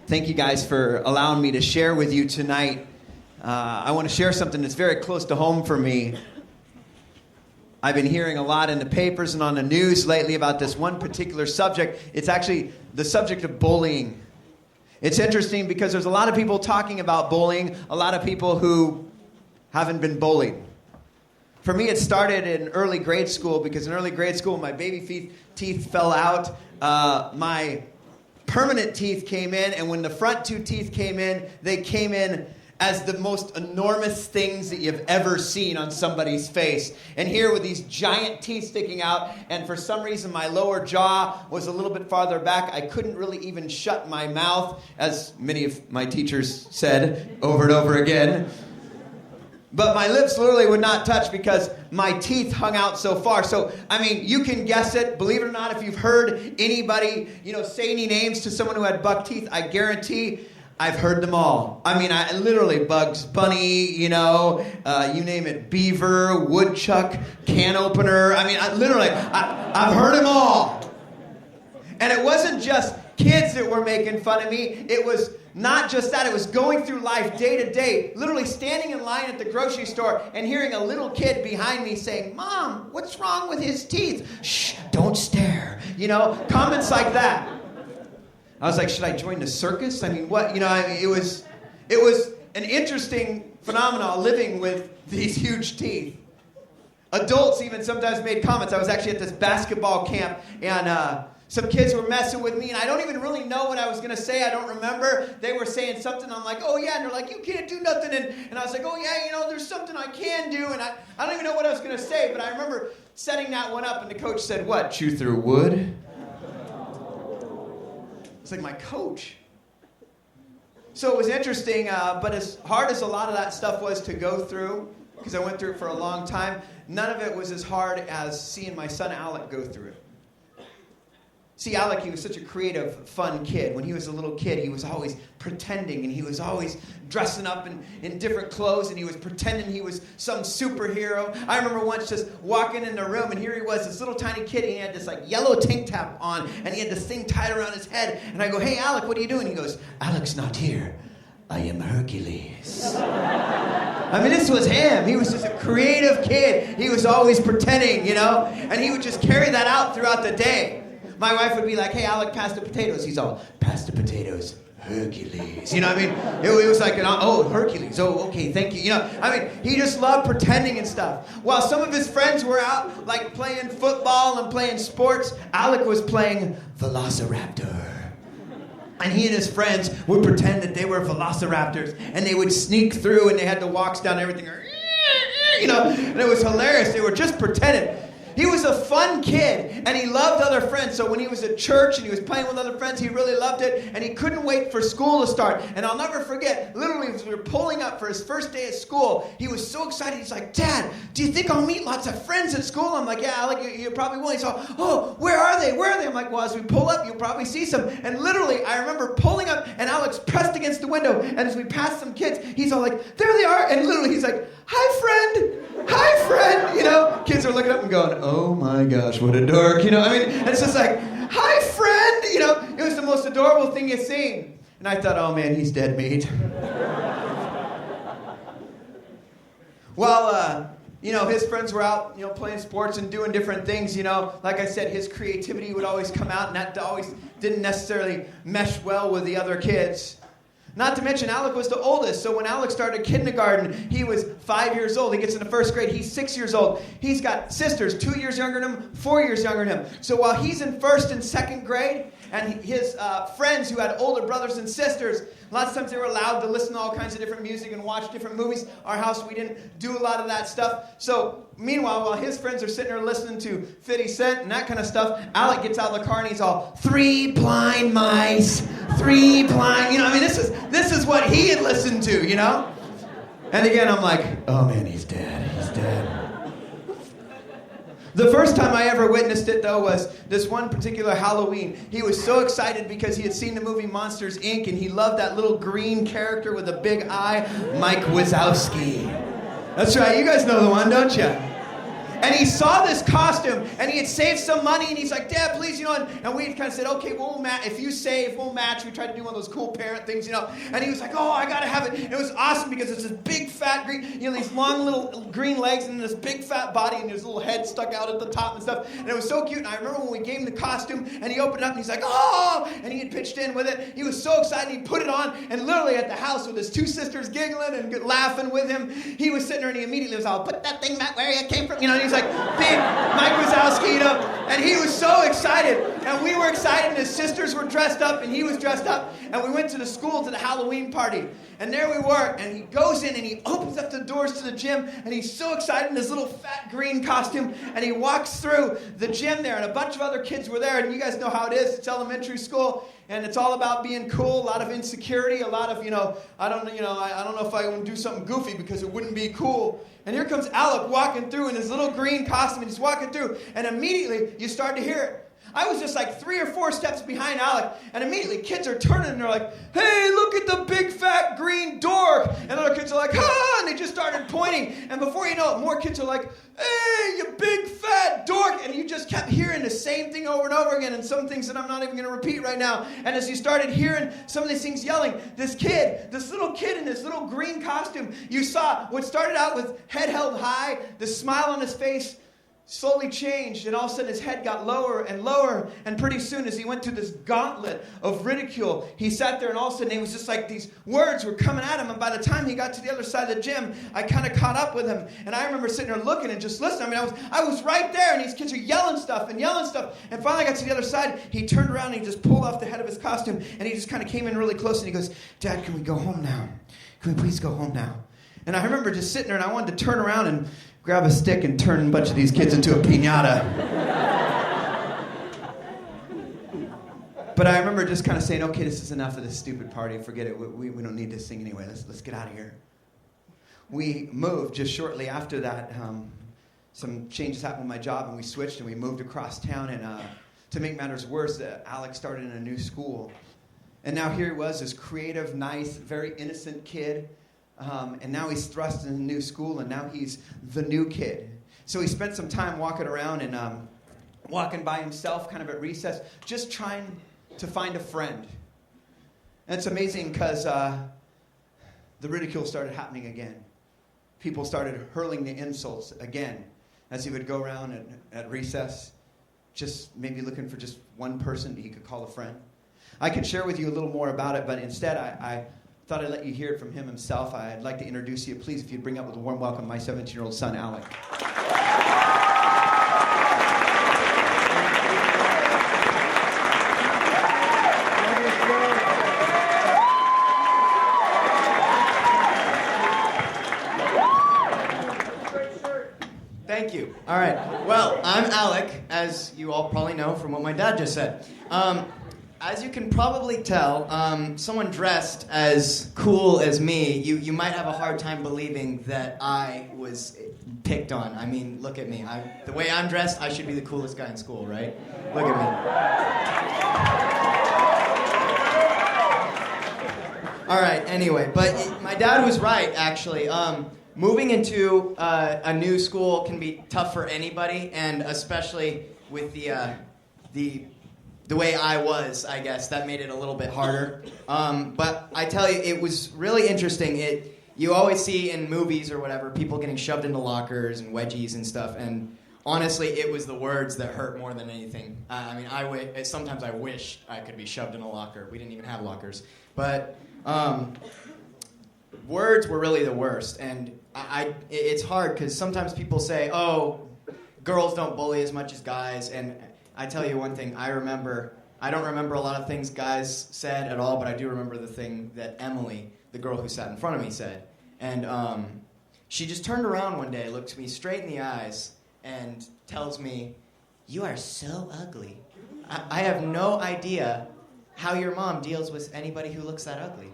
Thank you guys for allowing me to share with you tonight. I want to share something that's very close to home for me. I've been hearing a lot in the papers and on the news lately about this one particular subject. It's actually the subject of bullying. It's interesting because there's a lot of people talking about bullying, a lot of people who haven't been bullied. For me, it started in early grade school because in early grade school, my baby teeth fell out. My permanent teeth came in, and when the front two teeth came in, they came in as the most enormous things that you've ever seen on somebody's face. And here with these giant teeth sticking out, and for some reason my lower jaw was a little bit farther back. I couldn't really even shut my mouth, as many of my teachers said over and over again. But my lips literally would not touch because my teeth hung out so far. So, I mean, you can guess it. Believe it or not, if you've heard anybody, say any names to someone who had buck teeth, I guarantee I've heard them all. I mean, I literally Bugs Bunny, you name it, beaver, woodchuck, can opener. I mean, I've heard them all. And it wasn't just kids that were making fun of me. It was not just that. It was going through life day to day, literally standing in line at the grocery store and hearing a little kid behind me saying, "Mom, what's wrong with his teeth?" "Shh, don't stare." Comments like that. I was like, should I join the circus? I mean, what? It was an interesting phenomenon living with these huge teeth. Adults even sometimes made comments. I was actually at this basketball camp, and some kids were messing with me, and I don't even really know what I was going to say. I don't remember. They were saying something. I'm like, oh, yeah. And they're like, you can't do nothing. And I was like, oh, yeah, there's something I can do. And I don't even know what I was going to say, but I remember setting that one up, and the coach said, what, chew through wood? It's like my coach. So it was interesting, but as hard as a lot of that stuff was to go through, because I went through it for a long time, none of it was as hard as seeing my son Alec go through it. See, Alec, he was such a creative, fun kid. When he was a little kid, he was always pretending, and he was always dressing up in different clothes, and he was pretending he was some superhero. I remember once just walking in the room, and here he was, this little tiny kid, and he had this yellow tank top on, and he had this thing tied around his head. And I go, "Hey, Alec, what are you doing?" He goes, "Alec's not here. I am Hercules." I mean, this was him. He was just a creative kid. He was always pretending, and he would just carry that out throughout the day. My wife would be like, "Hey, Alec, pass the potatoes." He's all, "Pass the potatoes, Hercules." It was like, "Oh, Hercules. Oh, okay, thank you." He just loved pretending and stuff. While some of his friends were out, playing football and playing sports, Alec was playing Velociraptor. And he and his friends would pretend that they were velociraptors, and they would sneak through, and they had the walks down everything, and it was hilarious. They were just pretending. He was a fun kid, and he loved other friends. So when he was at church and he was playing with other friends, he really loved it, and he couldn't wait for school to start. And I'll never forget, literally, as we were pulling up for his first day at school, he was so excited. He's like, "Dad, do you think I'll meet lots of friends at school?" I'm like, "Yeah, Alec, you probably will." He's all, "Oh, where are they? Where are they?" I'm like, "Well, as we pull up, you'll probably see some." And literally, I remember pulling up, and Alex pressed against the window, and as we passed some kids, he's all like, "There they are." And literally, he's like, "Hi, friend. Hi, friend." Kids are looking up and going, "Oh my gosh, what a dork." And it's just like, "Hi, friend." It was the most adorable thing you've seen. And I thought, oh man, he's dead meat. Well, his friends were out, playing sports and doing different things, Like I said, his creativity would always come out, and that always didn't necessarily mesh well with the other kids. Not to mention, Alec was the oldest, so when Alec started kindergarten, he was 5 years old. He gets into first grade, he's 6 years old. He's got sisters 2 years younger than him, 4 years younger than him. So while he's in first and second grade, and his friends who had older brothers and sisters, lots of times they were allowed to listen to all kinds of different music and watch different movies. Our house, we didn't do a lot of that stuff. So meanwhile, while his friends are sitting there listening to 50 Cent and that kind of stuff, Alec gets out of the car and he's all, "Three blind mice, three blind," this is what he had listened to, And again, I'm like, oh man, he's dead. He's dead. The first time I ever witnessed it, though, was this one particular Halloween. He was so excited because he had seen the movie Monsters, Inc., and he loved that little green character with a big eye, Mike Wazowski. That's right, you guys know the one, don't you? And he saw this costume, and he had saved some money, and he's like, Dad, please, and we kind of said, okay, if you save, we'll match. We tried to do one of those cool parent things, and he was like, oh, I gotta have it. And it was awesome because it's this big fat green, these long little green legs and this big fat body and his little head stuck out at the top and stuff. And it was so cute. And I remember when we gave him the costume and he opened it up and he's like, oh, and he had pitched in with it. He was so excited. He put it on, and literally at the house with his two sisters giggling and laughing with him, he was sitting there and he immediately was all, put that thing back where it came from. And he's like, big Mike Wazowski, and he was so excited. And we were excited, and his sisters were dressed up, and he was dressed up. And we went to the school to the Halloween party. And there we were, and he goes in, and he opens up the doors to the gym, and he's so excited in his little fat green costume, and he walks through the gym there, and a bunch of other kids were there, and you guys know how it is. It's elementary school, and it's all about being cool, a lot of insecurity, a lot of, I don't know if I want to do something goofy because it wouldn't be cool. And here comes Alec walking through in his little green costume, and he's walking through, and immediately you start to hear it. I was just like 3 or 4 steps behind Alec, and immediately kids are turning and they're like, hey, look at the big fat green dork. And other kids are like, ah, and they just started pointing. And before you know it, more kids are like, hey, you big fat dork. And you just kept hearing the same thing over and over again, and some things that I'm not even going to repeat right now. And as you started hearing some of these things yelling, this little kid in this little green costume, you saw what started out with head held high, the smile on his face, slowly changed, and all of a sudden his head got lower and lower, and pretty soon as he went through this gauntlet of ridicule, he sat there and all of a sudden it was just like these words were coming at him, and by the time he got to the other side of the gym, I kind of caught up with him, and I remember sitting there looking and just listening. I was right there, and these kids are yelling stuff, and finally I got to the other side. He turned around and he just pulled off the head of his costume, and he just kind of came in really close, and he goes, Dad, can we go home now? Can we please go home now? And I remember just sitting there, and I wanted to turn around and grab a stick and turn a bunch of these kids into a piñata. But I remember just kind of saying, okay, this is enough of this stupid party. Forget it. We don't need this thing anyway. Let's get out of here. We moved just shortly after that. Some changes happened with my job, and we switched, and we moved across town. And to make matters worse, Alec started in a new school. And now here he was, this creative, nice, very innocent kid. And now he's thrust in a new school, and now he's the new kid. So he spent some time walking around and walking by himself kind of at recess, just trying to find a friend. And it's amazing because the ridicule started happening again. People started hurling the insults again as he would go around at recess, just maybe looking for just one person he could call a friend. I could share with you a little more about it, but instead I thought I'd let you hear it from him himself. I'd like to introduce you. Please, if you'd bring up with a warm welcome my 17-year-old son, Alec. Thank you. All right. Well, I'm Alec, as you all probably know from what my dad just said. As you can probably tell, someone dressed as cool as me, you might have a hard time believing that I was picked on. I mean, look at me. The way I'm dressed, I should be the coolest guy in school, right? Look at me. All right, anyway, but my dad was right, actually. Moving into a new school can be tough for anybody, and especially with the way I was, I guess, that made it a little bit harder. But I tell you, it was really interesting. You always see in movies or whatever, people getting shoved into lockers and wedgies and stuff. And honestly, it was the words that hurt more than anything. Sometimes I wish I could be shoved in a locker. We didn't even have lockers. But words were really the worst. And it's hard because sometimes people say, oh, girls don't bully as much as guys. And I tell you one thing, I don't remember a lot of things guys said at all, but I do remember the thing that Emily, the girl who sat in front of me, said. And she just turned around one day, looked me straight in the eyes, and tells me, you are so ugly. I have no idea how your mom deals with anybody who looks that ugly.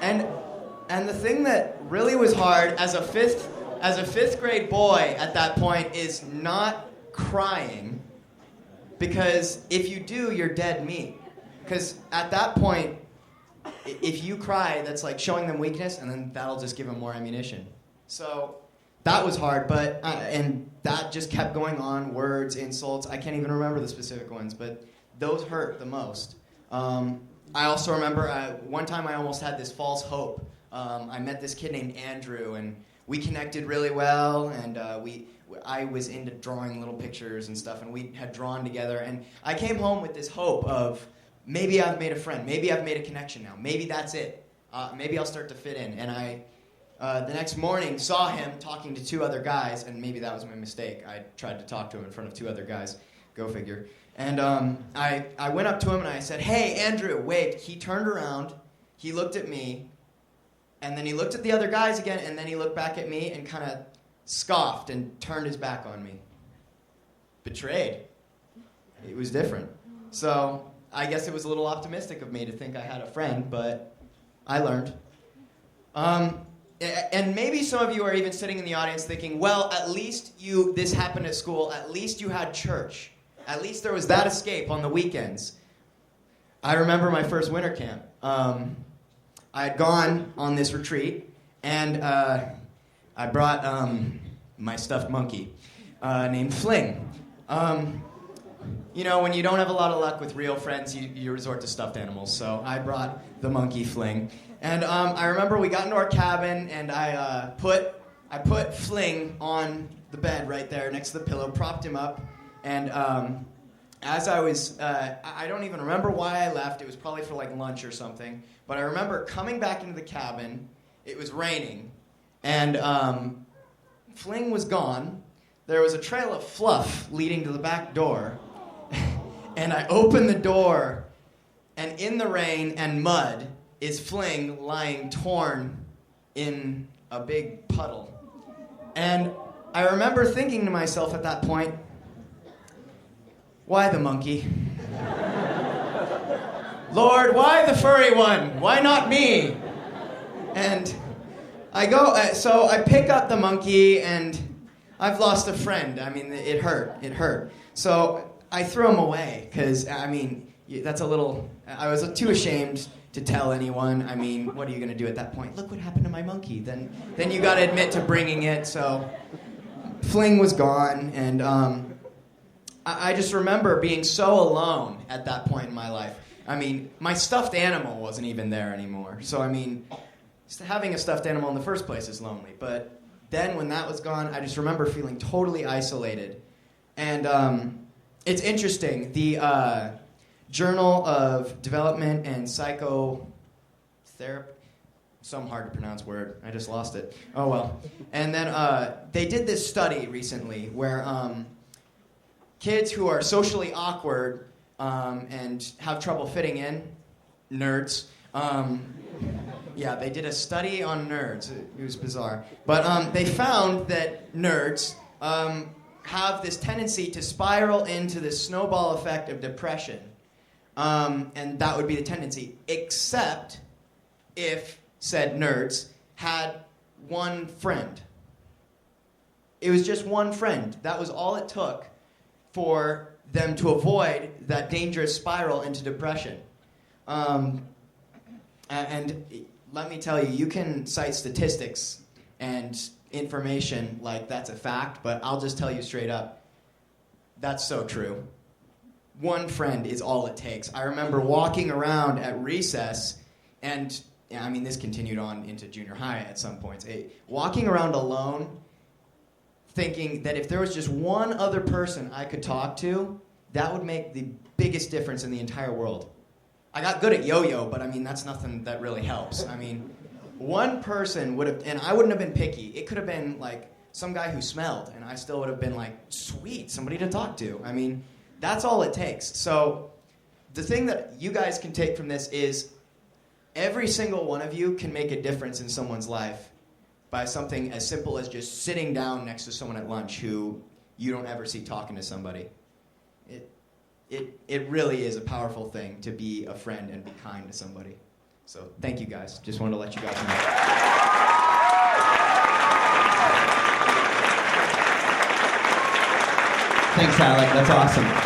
And the thing that really was hard as a fifth grade boy at that point is not crying, because if you do, you're dead meat. Because at that point, if you cry, that's like showing them weakness, and then that'll just give them more ammunition. So that was hard, but and that just kept going on. Words, insults. I can't even remember the specific ones, but those hurt the most. I also remember one time I almost had this false hope. I met this kid named Andrew, and we connected really well, and I was into drawing little pictures and stuff, and we had drawn together, and I came home with this hope of maybe I've made a friend, maybe I've made a connection now, maybe that's it, maybe I'll start to fit in, and I the next morning saw him talking to two other guys, and maybe that was my mistake. I tried to talk to him in front of two other guys, go figure, and I went up to him and I said, "Hey, Andrew," waved. He turned around, he looked at me, and then he looked at the other guys again, and then he looked back at me and kind of scoffed and turned his back on me. Betrayed. It was different. So I guess it was a little optimistic of me to think I had a friend, but I learned. And maybe some of you are even sitting in the audience thinking, well, at least this happened at school, at least you had church. At least there was that escape on the weekends. I remember my first winter camp. I had gone on this retreat, and I brought my stuffed monkey named Fling. You know, when you don't have a lot of luck with real friends, you resort to stuffed animals. So I brought the monkey Fling. And I remember we got into our cabin, and I put Fling on the bed right there next to the pillow, propped him up, and as I was, I don't even remember why I left. It was probably for like lunch or something. But I remember coming back into the cabin. It was raining, and Fling was gone. There was a trail of fluff leading to the back door, and I opened the door, and in the rain and mud is Fling lying torn in a big puddle. And I remember thinking to myself at that point, why the monkey? Lord, why the furry one? Why not me? And I go, so I pick up the monkey, and I've lost a friend. I mean, it hurt. So I threw him away, because, I mean, that's a little, I was too ashamed to tell anyone. I mean, what are you going to do at that point? Look what happened to my monkey. Then you got to admit to bringing it. So Fling was gone, and I just remember being so alone at that point in my life. I mean, my stuffed animal wasn't even there anymore. So, I mean, having a stuffed animal in the first place is lonely. But then when that was gone, I just remember feeling totally isolated. And it's interesting. The Journal of Development and Psychotherapy, some hard to pronounce word. I just lost it. Oh, well. And then they did this study recently where kids who are socially awkward and have trouble fitting in, nerds, yeah, they did a study on nerds. It was bizarre. But they found that nerds have this tendency to spiral into this snowball effect of depression. And that would be the tendency, except if said nerds had one friend. It was just one friend. That was all it took for them to avoid that dangerous spiral into depression. And let me tell you, you can cite statistics and information like that's a fact, but I'll just tell you straight up, that's so true. One friend is all it takes. I remember walking around at recess, and I mean, this continued on into junior high at some points. Walking around alone, thinking that if there was just one other person I could talk to, that would make the biggest difference in the entire world. I got good at yo-yo, but I mean, that's nothing that really helps. I mean, one person would have, and I wouldn't have been picky. It could have been like some guy who smelled, and I still would have been like, sweet, somebody to talk to. I mean, that's all it takes. So the thing that you guys can take from this is every single one of you can make a difference in someone's life by something as simple as just sitting down next to someone at lunch who you don't ever see talking to somebody. It really is a powerful thing to be a friend and be kind to somebody. So thank you guys. Just wanted to let you guys know. Thanks, Alec. That's awesome.